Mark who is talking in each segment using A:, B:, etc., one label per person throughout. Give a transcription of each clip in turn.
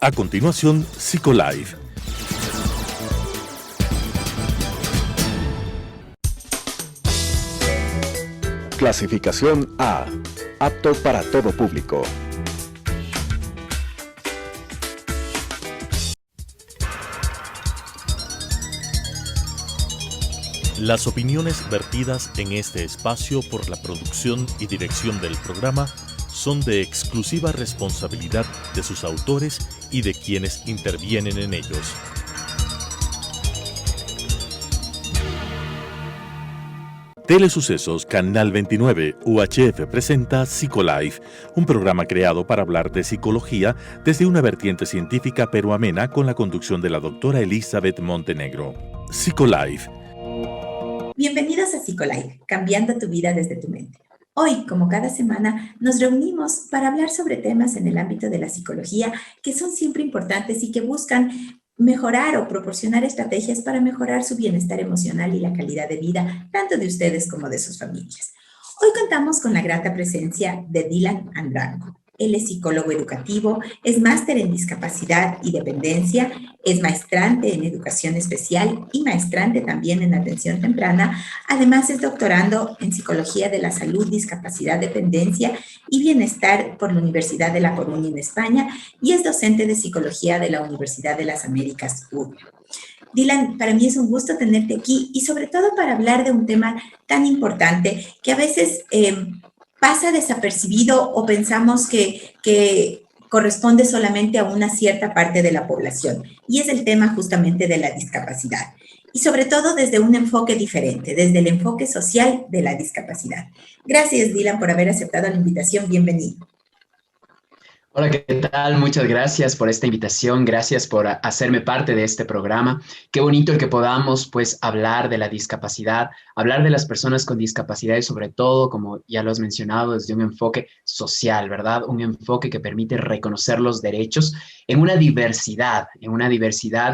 A: A continuación, Psicolife.
B: Clasificación A. Apto para todo público.
A: Las opiniones vertidas en este espacio por la producción y dirección del programa son de exclusiva responsabilidad de sus autores y de quienes intervienen en ellos. Telesucesos Canal 29 UHF presenta Psicolife, un programa creado para hablar de psicología desde una vertiente científica pero amena con la conducción de la doctora Elizabeth Montenegro. Psicolife.
C: Bienvenidos a Psicolife, cambiando tu vida desde tu mente. Hoy, como cada semana, nos reunimos para hablar sobre temas en el ámbito de la psicología que son siempre importantes y que buscan mejorar o proporcionar estrategias para mejorar su bienestar emocional y la calidad de vida, tanto de ustedes como de sus familias. Hoy contamos con la grata presencia de Dylan Andrango. Él es psicólogo educativo, es máster en discapacidad y dependencia, es maestrante en educación especial y maestrante también en atención temprana. Además, es doctorando en psicología de la salud, discapacidad, dependencia y bienestar por la Universidad de La Coruña en España y es docente de psicología de la Universidad de las Américas, UDLA. Dylan, para mí es un gusto tenerte aquí y sobre todo para hablar de un tema tan importante que a veces pasa desapercibido o pensamos que corresponde solamente a una cierta parte de la población, y es el tema justamente de la discapacidad, y sobre todo desde un enfoque diferente, desde el enfoque social de la discapacidad. Gracias, Dylan, por haber aceptado la invitación. Bienvenido.
D: Hola, ¿qué tal? Muchas gracias por esta invitación, gracias por hacerme parte de este programa. Qué bonito el que podamos, pues, hablar de la discapacidad, hablar de las personas con discapacidad y sobre todo, como ya lo has mencionado, desde un enfoque social, ¿verdad? Un enfoque que permite reconocer los derechos en una diversidad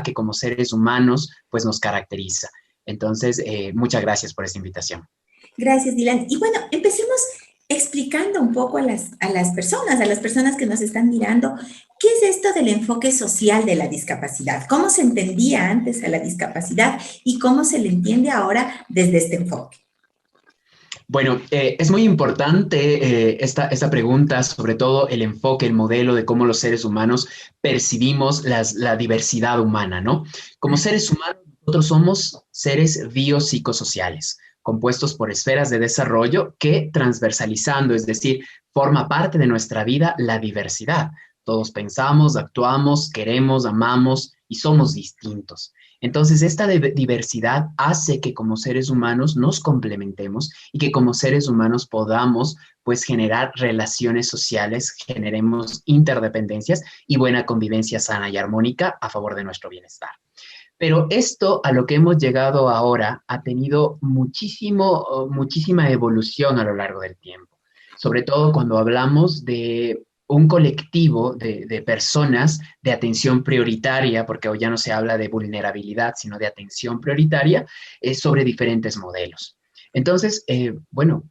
D: que como seres humanos, pues, nos caracteriza. Entonces, muchas gracias por esta invitación.
C: Gracias, Dylan. Y bueno, empecemos explicando un poco a las personas que nos están mirando, ¿qué es esto del enfoque social de la discapacidad? ¿Cómo se entendía antes a la discapacidad y cómo se le entiende ahora desde este enfoque?
D: Bueno, es muy importante esta pregunta, sobre todo el enfoque, el modelo de cómo los seres humanos percibimos la diversidad humana, ¿no? Como seres humanos, nosotros somos seres biopsicosociales, compuestos por esferas de desarrollo que transversalizando, es decir, forma parte de nuestra vida la diversidad. Todos pensamos, actuamos, queremos, amamos y somos distintos. Entonces, esta diversidad hace que como seres humanos nos complementemos y que como seres humanos podamos, pues, generar relaciones sociales, generemos interdependencias y buena convivencia sana y armónica a favor de nuestro bienestar. Pero esto, a lo que hemos llegado ahora, ha tenido muchísima evolución a lo largo del tiempo. Sobre todo cuando hablamos de un colectivo de personas de atención prioritaria, porque hoy ya no se habla de vulnerabilidad, sino de atención prioritaria, sobre diferentes modelos. Entonces, bueno,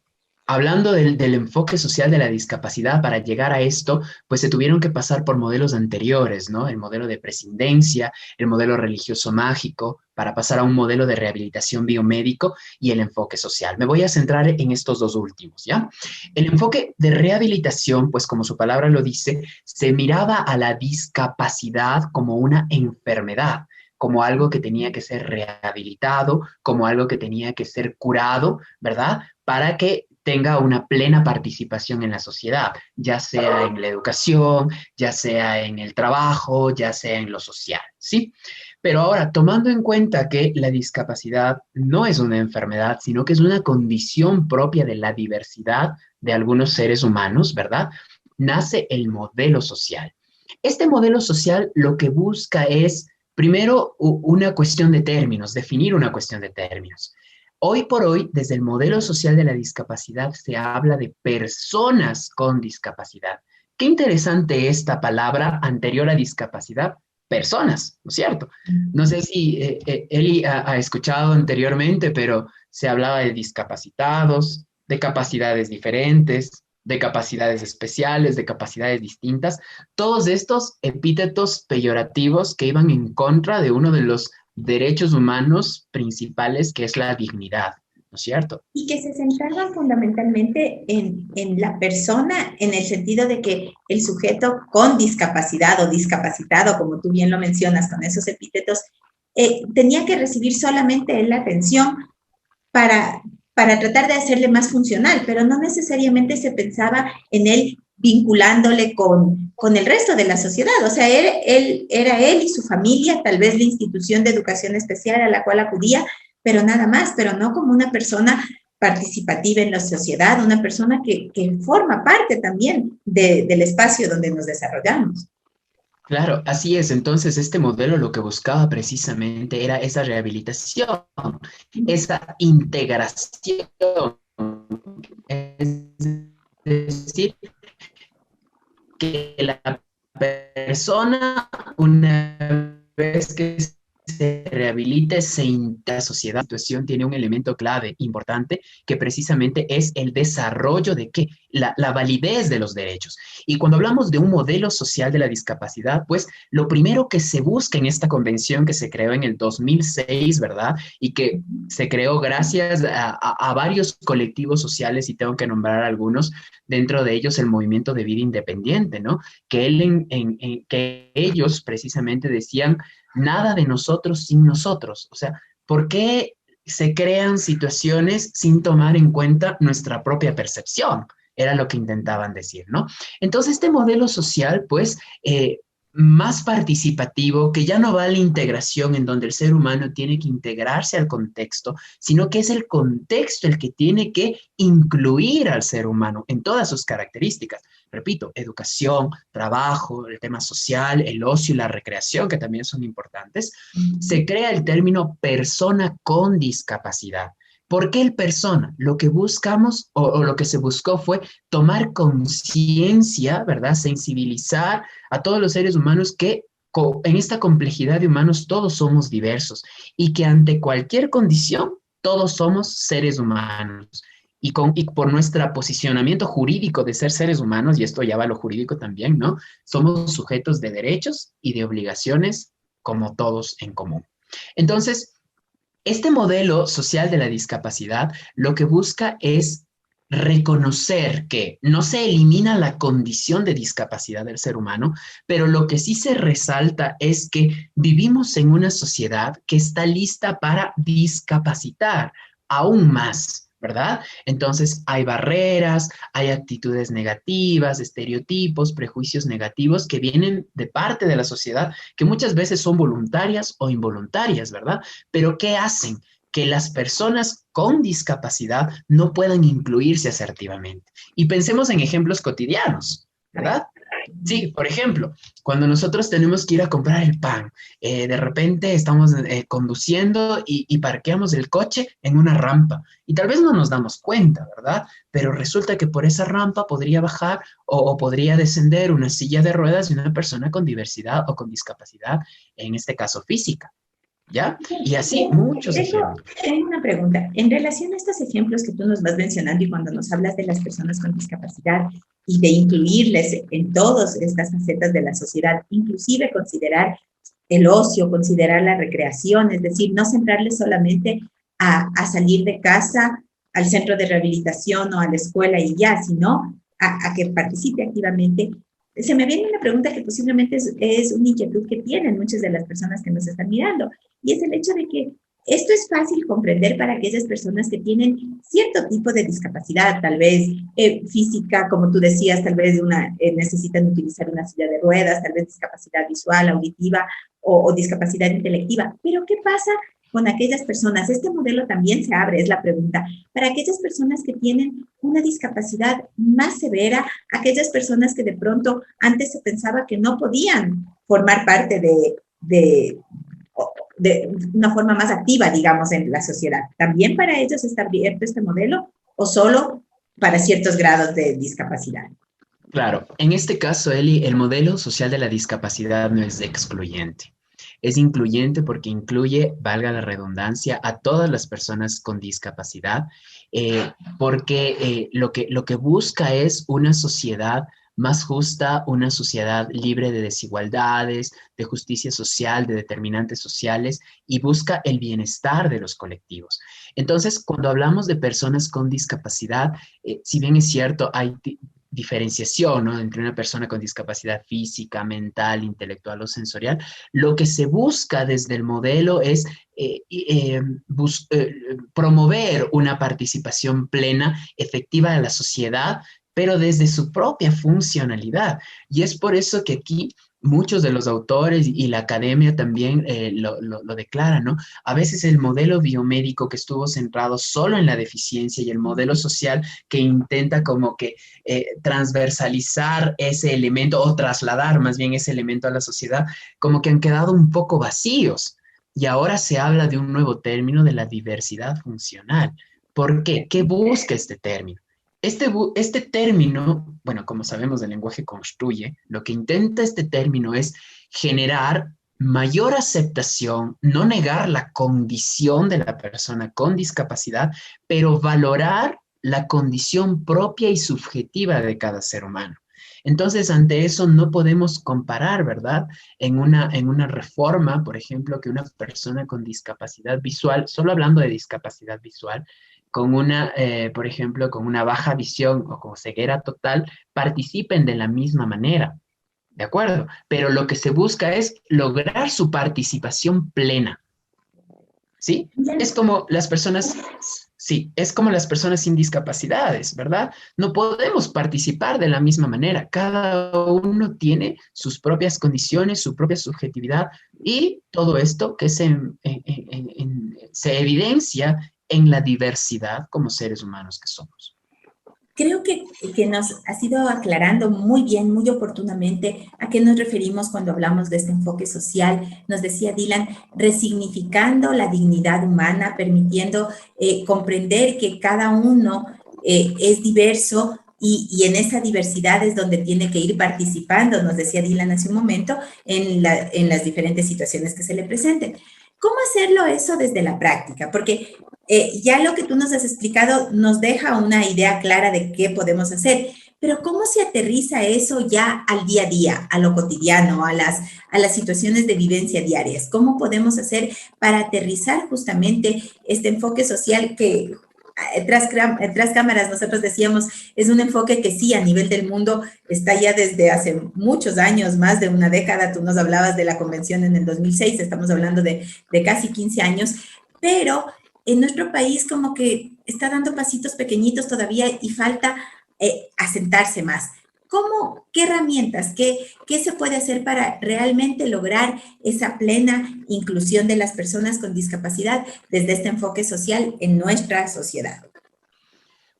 D: hablando del enfoque social de la discapacidad, para llegar a esto, pues se tuvieron que pasar por modelos anteriores, ¿no? El modelo de prescindencia, el modelo religioso mágico, para pasar a un modelo de rehabilitación biomédico y el enfoque social. Me voy a centrar en estos dos últimos, ¿ya? El enfoque de rehabilitación, pues como su palabra lo dice, se miraba a la discapacidad como una enfermedad, como algo que tenía que ser rehabilitado, como algo que tenía que ser curado, ¿verdad? Para que tenga una plena participación en la sociedad, ya sea en la educación, ya sea en el trabajo, ya sea en lo social, ¿sí? Pero ahora, tomando en cuenta que la discapacidad no es una enfermedad, sino que es una condición propia de la diversidad de algunos seres humanos, ¿verdad? Nace el modelo social. Este modelo social lo que busca es, primero, una cuestión de términos, definir una cuestión de términos. Hoy por hoy, desde el modelo social de la discapacidad, se habla de personas con discapacidad. Qué interesante esta palabra anterior a discapacidad, personas, ¿no es cierto? No sé si Eli ha escuchado anteriormente, pero se hablaba de discapacitados, de capacidades diferentes, de capacidades especiales, de capacidades distintas, todos estos epítetos peyorativos que iban en contra de uno de los derechos humanos principales, que es la dignidad, ¿no es cierto?
C: Y que se centraban fundamentalmente en la persona, en el sentido de que el sujeto con discapacidad o discapacitado, como tú bien lo mencionas con esos epítetos, tenía que recibir solamente la atención para, para tratar de hacerle más funcional, pero no necesariamente se pensaba en él vinculándole con el resto de la sociedad. O sea, era él y su familia, tal vez la institución de educación especial a la cual acudía, pero nada más, pero no como una persona participativa en la sociedad, una persona que forma parte también del espacio donde nos desarrollamos.
D: Claro, así es. Entonces, este modelo lo que buscaba precisamente era esa rehabilitación, esa integración. Es decir, que la persona, una vez que se rehabilite, se integra a la sociedad. La situación tiene un elemento clave importante que precisamente es el desarrollo de ¿qué? La validez de los derechos. Y cuando hablamos de un modelo social de la discapacidad, pues lo primero que se busca en esta convención que se creó en el 2006, ¿verdad? Y que se creó gracias a varios colectivos sociales, y tengo que nombrar algunos, dentro de ellos el movimiento de vida independiente, ¿no? Que ellos precisamente decían, nada de nosotros sin nosotros. O sea, ¿por qué se crean situaciones sin tomar en cuenta nuestra propia percepción? Era lo que intentaban decir, ¿no? Entonces, este modelo social, pues, más participativo, que ya no va a la integración en donde el ser humano tiene que integrarse al contexto, sino que es el contexto el que tiene que incluir al ser humano en todas sus características. Repito, educación, trabajo, el tema social, el ocio y la recreación, que también son importantes. Se crea el término persona con discapacidad. ¿Por qué el persona? Lo que buscamos o lo que se buscó fue tomar conciencia, ¿verdad? Sensibilizar a todos los seres humanos que en esta complejidad de humanos todos somos diversos y que ante cualquier condición todos somos seres humanos. Y por nuestro posicionamiento jurídico de ser seres humanos, y esto ya va a lo jurídico también, ¿no? Somos sujetos de derechos y de obligaciones como todos en común. Entonces, este modelo social de la discapacidad lo que busca es reconocer que no se elimina la condición de discapacidad del ser humano, pero lo que sí se resalta es que vivimos en una sociedad que está lista para discapacitar aún más, ¿verdad? Entonces hay barreras, hay actitudes negativas, estereotipos, prejuicios negativos que vienen de parte de la sociedad, que muchas veces son voluntarias o involuntarias, ¿verdad? Pero ¿qué hacen? Que las personas con discapacidad no puedan incluirse asertivamente. Y pensemos en ejemplos cotidianos, ¿verdad? Sí, por ejemplo, cuando nosotros tenemos que ir a comprar el pan, de repente estamos conduciendo y parqueamos el coche en una rampa y tal vez no nos damos cuenta, ¿verdad? Pero resulta que por esa rampa podría bajar o podría descender una silla de ruedas de una persona con diversidad o con discapacidad, en este caso física. ¿Ya? Y así muchos ejemplos.
C: Tengo una pregunta. En relación a estos ejemplos que tú nos vas mencionando y cuando nos hablas de las personas con discapacidad y de incluirles en todas estas facetas de la sociedad, inclusive considerar el ocio, considerar la recreación, es decir, no centrarles solamente a salir de casa al centro de rehabilitación o a la escuela y ya, sino a que participe activamente. Se me viene una pregunta que posiblemente es una inquietud que tienen muchas de las personas que nos están mirando, y es el hecho de que esto es fácil comprender para aquellas personas que tienen cierto tipo de discapacidad, tal vez física, como tú decías, tal vez necesitan utilizar una silla de ruedas, tal vez discapacidad visual, auditiva o discapacidad intelectiva. Pero ¿qué pasa con aquellas personas? Este modelo también se abre, es la pregunta, para aquellas personas que tienen una discapacidad más severa, aquellas personas que de pronto antes se pensaba que no podían formar parte de una forma más activa, digamos, en la sociedad. ¿También para ellos está abierto este modelo o solo para ciertos grados de discapacidad?
D: Claro, en este caso, Eli, el modelo social de la discapacidad no es excluyente. Es incluyente porque incluye, valga la redundancia, a todas las personas con discapacidad porque lo que busca es una sociedad más justa, una sociedad libre de desigualdades, de justicia social, de determinantes sociales, y busca el bienestar de los colectivos. Entonces, cuando hablamos de personas con discapacidad, si bien es cierto, hay diferenciación, ¿no?, entre una persona con discapacidad física, mental, intelectual o sensorial, lo que se busca desde el modelo es promover una participación plena, efectiva de la sociedad, pero desde su propia funcionalidad. Y es por eso que aquí muchos de los autores y la academia también lo declaran, ¿no? A veces el modelo biomédico que estuvo centrado solo en la deficiencia y el modelo social que intenta como que transversalizar ese elemento o trasladar más bien ese elemento a la sociedad, como que han quedado un poco vacíos. Y ahora se habla de un nuevo término de la diversidad funcional. ¿Por qué? ¿Qué busca este término? Este término, bueno, como sabemos, el lenguaje construye, lo que intenta este término es generar mayor aceptación, no negar la condición de la persona con discapacidad, pero valorar la condición propia y subjetiva de cada ser humano. Entonces, ante eso no podemos comparar, ¿verdad? En una reforma, por ejemplo, que una persona con discapacidad visual, solo hablando de discapacidad visual, con por ejemplo, con una baja visión o con ceguera total, participen de la misma manera, ¿de acuerdo? Pero lo que se busca es lograr su participación plena, ¿sí? Es como las personas, sí, es como las personas sin discapacidades, ¿verdad? No podemos participar de la misma manera. Cada uno tiene sus propias condiciones, su propia subjetividad y todo esto que se evidencia en la diversidad como seres humanos que somos.
C: Creo que nos has ido aclarando muy bien, muy oportunamente a qué nos referimos cuando hablamos de este enfoque social. Nos decía Dylan, resignificando la dignidad humana, permitiendo comprender que cada uno es diverso y en esa diversidad es donde tiene que ir participando, nos decía Dylan hace un momento, en las diferentes situaciones que se le presenten. ¿Cómo hacerlo eso desde la práctica? Porque ya lo que tú nos has explicado nos deja una idea clara de qué podemos hacer, pero ¿cómo se aterriza eso ya al día a día, a lo cotidiano, a las situaciones de vivencia diarias? ¿Cómo podemos hacer para aterrizar justamente este enfoque social que tras cámaras nosotros decíamos es un enfoque que sí a nivel del mundo está ya desde hace muchos años, más de una década? Tú nos hablabas de la convención en el 2006, estamos hablando de casi 15 años, pero en nuestro país como que está dando pasitos pequeñitos todavía y falta asentarse más. ¿Cómo, qué herramientas, qué se puede hacer para realmente lograr esa plena inclusión de las personas con discapacidad desde este enfoque social en nuestra sociedad?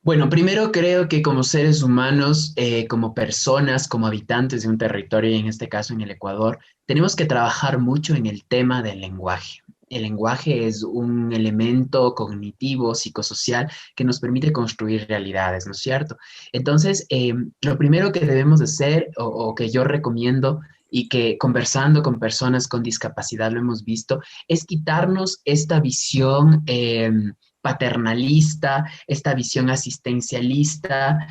D: Bueno, primero creo que como seres humanos, como personas, como habitantes de un territorio, y en este caso en el Ecuador, tenemos que trabajar mucho en el tema del lenguaje. El lenguaje es un elemento cognitivo, psicosocial, que nos permite construir realidades, ¿no es cierto? Entonces, lo primero que debemos hacer, o que yo recomiendo, y que conversando con personas con discapacidad lo hemos visto, es quitarnos esta visión paternalista, esta visión asistencialista,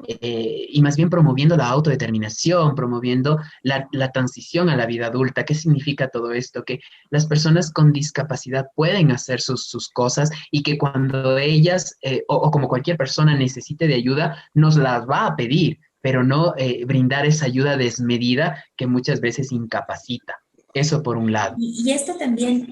D: y más bien promoviendo la autodeterminación, promoviendo la transición a la vida adulta. ¿Qué significa todo esto? Que las personas con discapacidad pueden hacer sus cosas y que cuando ellas, o como cualquier persona necesite de ayuda, nos las va a pedir, pero no brindar esa ayuda desmedida que muchas veces incapacita. Eso por un lado.
C: Y esto también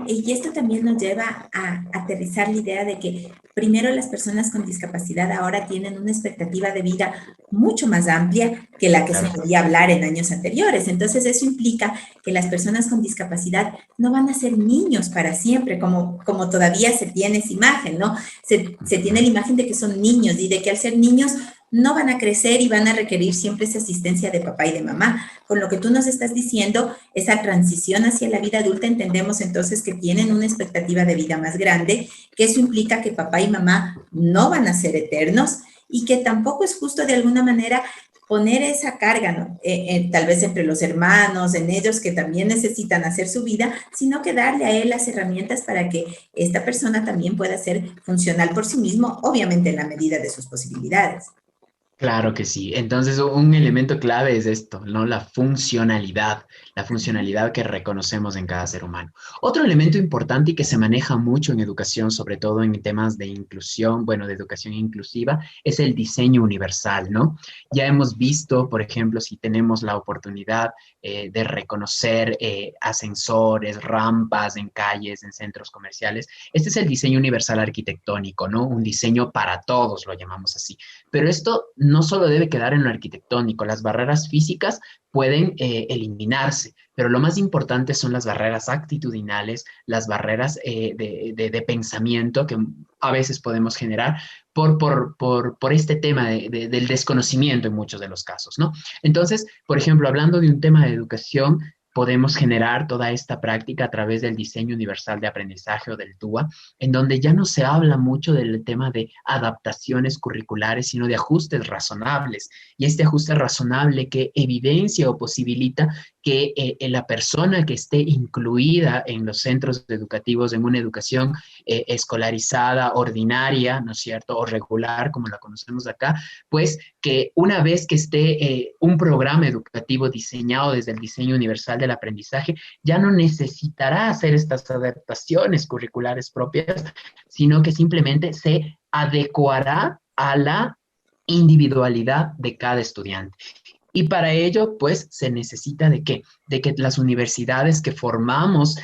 C: nos lleva a aterrizar la idea de que primero las personas con discapacidad ahora tienen una expectativa de vida mucho más amplia que la que se podía hablar en años anteriores. Entonces eso implica que las personas con discapacidad no van a ser niños para siempre, como todavía se tiene esa imagen, ¿no? Se tiene la imagen de que son niños y de que al ser niños no van a crecer y van a requerir siempre esa asistencia de papá y de mamá. Con lo que tú nos estás diciendo, esa transición hacia la vida adulta, entendemos entonces que tienen una expectativa de vida más grande, que eso implica que papá y mamá no van a ser eternos y que tampoco es justo de alguna manera poner esa carga, ¿no? Tal vez entre los hermanos, en ellos que también necesitan hacer su vida, sino que darle a él las herramientas para que esta persona también pueda ser funcional por sí mismo, obviamente en la medida de sus posibilidades.
D: Claro que sí. Entonces, un elemento clave es esto, ¿no? La funcionalidad que reconocemos en cada ser humano. Otro elemento importante y que se maneja mucho en educación, sobre todo en temas de inclusión, bueno, de educación inclusiva, es el diseño universal, ¿no? Ya hemos visto, por ejemplo, si tenemos la oportunidad de reconocer ascensores, rampas en calles, en centros comerciales, este es el diseño universal arquitectónico, ¿no? Un diseño para todos, lo llamamos así. Pero esto no solo debe quedar en lo arquitectónico, las barreras físicas pueden eliminarse, pero lo más importante son las barreras actitudinales, las barreras de pensamiento que a veces podemos generar por este tema del desconocimiento en muchos de los casos, ¿no? Entonces, por ejemplo, hablando de un tema de educación, podemos generar toda esta práctica a través del diseño universal de aprendizaje o del TUA, en donde ya no se habla mucho del tema de adaptaciones curriculares, sino de ajustes razonables. Y este ajuste razonable que evidencia o posibilita que la persona que esté incluida en los centros educativos en una educación escolarizada, ordinaria, ¿no es cierto?, o regular, como la conocemos acá, pues que una vez que esté un programa educativo diseñado desde el diseño universal del aprendizaje, ya no necesitará hacer estas adaptaciones curriculares propias, sino que simplemente se adecuará a la individualidad de cada estudiante. Y para ello, pues, se necesita de qué? De que las universidades que formamos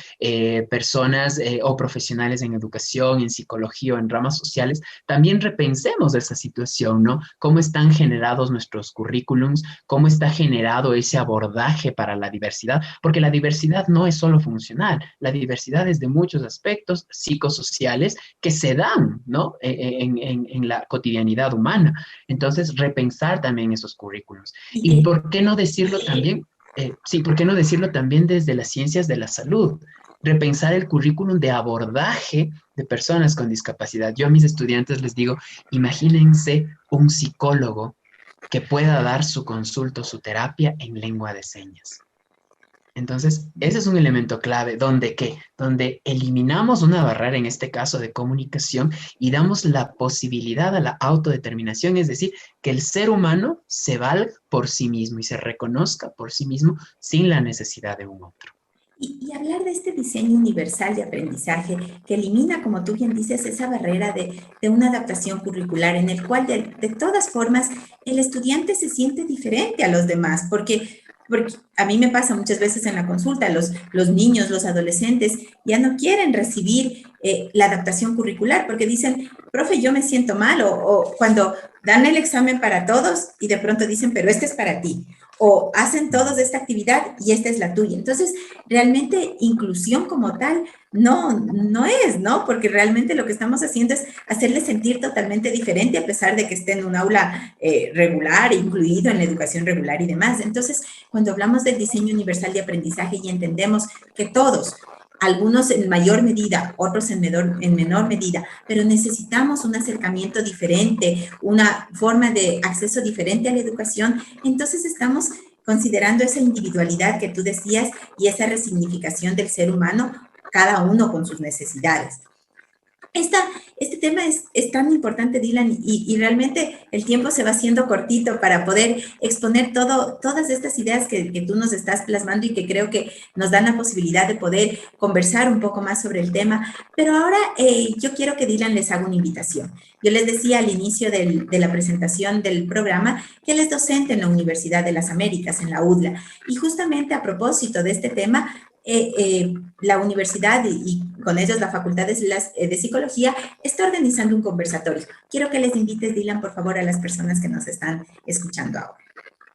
D: personas o profesionales en educación, en psicología o en ramas sociales, también repensemos esa situación, ¿no? ¿Cómo están generados nuestros currículums? ¿Cómo está generado ese abordaje para la diversidad? Porque la diversidad no es solo funcional, la diversidad es de muchos aspectos psicosociales que se dan, ¿no? En la cotidianidad humana. Entonces, repensar también esos currículums. ¿Y por qué no decirlo también? Sí, ¿por qué no decirlo también desde las ciencias de la salud? Repensar el currículum de abordaje de personas con discapacidad. Yo a mis estudiantes les digo, imagínense un psicólogo que pueda dar su consulta o su terapia en lengua de señas. Entonces, ese es un elemento clave donde eliminamos una barrera, en este caso de comunicación, y damos la posibilidad a la autodeterminación, es decir, que el ser humano se valga por sí mismo y se reconozca por sí mismo sin la necesidad de un otro.
C: Y hablar de este diseño universal de aprendizaje que elimina, como tú bien dices, esa barrera de una adaptación curricular en el cual de todas formas el estudiante se siente diferente a los demás, porque a mí me pasa muchas veces en la consulta, los niños, los adolescentes ya no quieren recibir la adaptación curricular porque dicen, profe, yo me siento mal, o cuando dan el examen para todos y de pronto dicen, pero este es para ti, o hacen todos esta actividad y esta es la tuya. Entonces, realmente inclusión como tal no es, ¿no? Porque realmente lo que estamos haciendo es hacerle sentir totalmente diferente a pesar de que esté en un aula regular, incluido en la educación regular y demás. Entonces, cuando hablamos del diseño universal de aprendizaje y entendemos que todos, algunos en mayor medida, otros en menor medida, pero necesitamos un acercamiento diferente, una forma de acceso diferente a la educación, entonces estamos considerando esa individualidad que tú decías y esa resignificación del ser humano, cada uno con sus necesidades. Este tema es tan importante, Dylan, y realmente el tiempo se va haciendo cortito para poder exponer todas estas ideas que tú nos estás plasmando y que creo que nos dan la posibilidad de poder conversar un poco más sobre el tema. Pero ahora yo quiero que Dylan les haga una invitación. Yo les decía al inicio de la presentación del programa que él es docente en la Universidad de las Américas, en la UDLA, y justamente a propósito de este tema, la universidad y con ellos la Facultad de Psicología está organizando un conversatorio. Quiero que les invites, Dylan, por favor, a las personas que nos están escuchando ahora.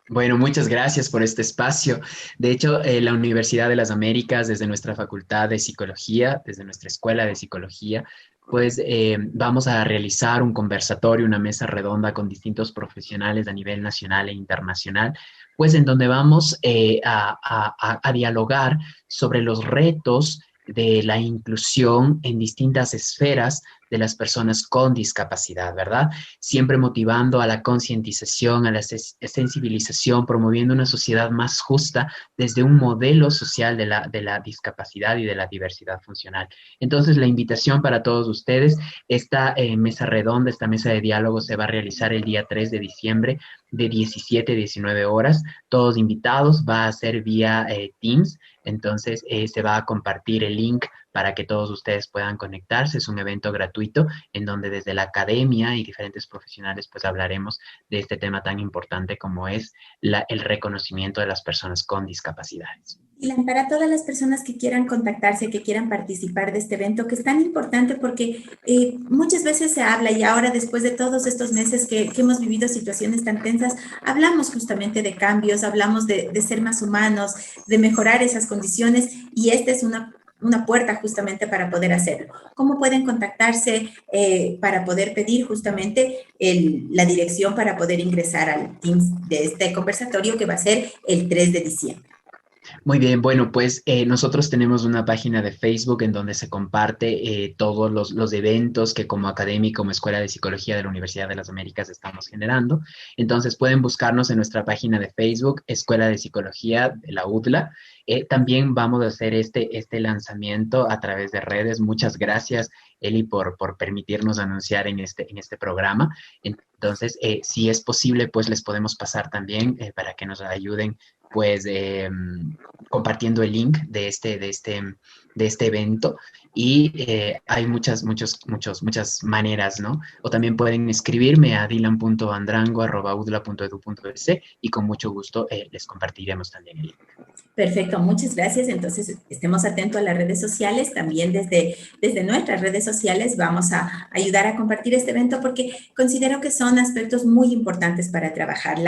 D: Bueno, muchas gracias por este espacio. De hecho, la Universidad de las Américas, desde nuestra Facultad de Psicología, desde nuestra Escuela de Psicología, pues vamos a realizar un conversatorio, una mesa redonda con distintos profesionales a nivel nacional e internacional, pues en donde vamos a dialogar sobre los retos de la inclusión en distintas esferas de las personas con discapacidad, ¿verdad? Siempre motivando a la concientización, a la sensibilización, promoviendo una sociedad más justa desde un modelo social de la discapacidad y de la diversidad funcional. Entonces, la invitación para todos ustedes, esta mesa redonda, esta mesa de diálogo se va a realizar el día 3 de diciembre de 17 a 19 horas. Todos invitados, va a ser vía Teams, entonces se va a compartir el link para que todos ustedes puedan conectarse. Es un evento gratuito en donde desde la academia y diferentes profesionales pues hablaremos de este tema tan importante como es el reconocimiento de las personas con discapacidades.
C: Y para todas las personas que quieran contactarse, que quieran participar de este evento, que es tan importante porque muchas veces se habla, y ahora después de todos estos meses que hemos vivido situaciones tan tensas, hablamos justamente de cambios, hablamos de ser más humanos, de mejorar esas condiciones, y esta es una puerta justamente para poder hacerlo. ¿Cómo pueden contactarse para poder pedir justamente la dirección para poder ingresar al Teams de este conversatorio que va a ser el 3 de diciembre?
D: Muy bien, bueno, pues nosotros tenemos una página de Facebook en donde se comparte todos los eventos que como académica, como Escuela de Psicología de la Universidad de las Américas estamos generando. Entonces pueden buscarnos en nuestra página de Facebook, Escuela de Psicología de la UDLA. También vamos a hacer este lanzamiento a través de redes. Muchas gracias, Eli, por permitirnos anunciar en este programa. Entonces, si es posible, pues les podemos pasar también para que nos ayuden pues compartiendo el link de este evento, y hay muchas maneras, ¿no? O también pueden escribirme a dylan.andrango@udla.edu.es y con mucho gusto les compartiremos también el link.
C: Perfecto, muchas gracias. Entonces, estemos atentos a las redes sociales. También desde nuestras redes sociales vamos a ayudar a compartir este evento porque considero que son aspectos muy importantes para trabajar.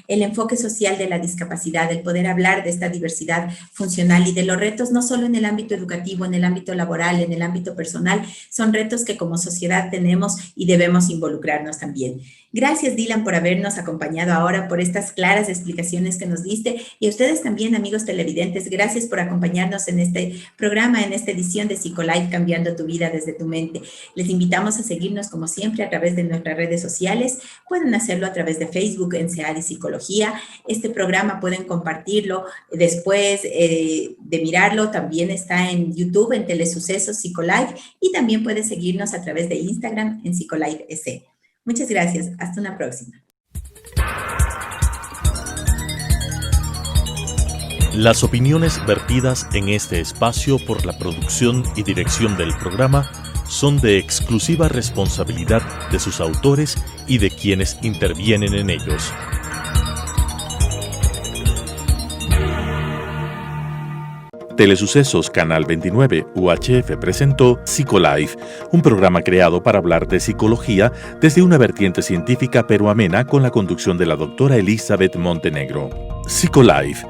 C: El enfoque social de la discapacidad, el poder hablar de esta diversidad funcional y de los retos, no solo en el ámbito educativo, en el ámbito laboral, en el ámbito personal, son retos que como sociedad tenemos y debemos involucrarnos también. Gracias, Dylan, por habernos acompañado ahora, por estas claras explicaciones que nos diste, y a ustedes también, amigos televidentes, gracias por acompañarnos en este programa, en esta edición de Psicolife, cambiando tu vida desde tu mente. Les invitamos a seguirnos como siempre a través de nuestras redes sociales. Pueden hacerlo a través de Facebook en SEADI Psicología. Este programa pueden compartirlo después de mirarlo. También está en YouTube, en Telesucesos Psicolife, y también pueden seguirnos a través de Instagram en Psicolife S. Muchas gracias. Hasta una próxima.
A: Las opiniones vertidas en este espacio por la producción y dirección del programa son de exclusiva responsabilidad de sus autores y de quienes intervienen en ellos. Telesucesos Canal 29 UHF presentó Psicolife, un programa creado para hablar de psicología desde una vertiente científica pero amena con la conducción de la doctora Elizabeth Montenegro. Psicolife,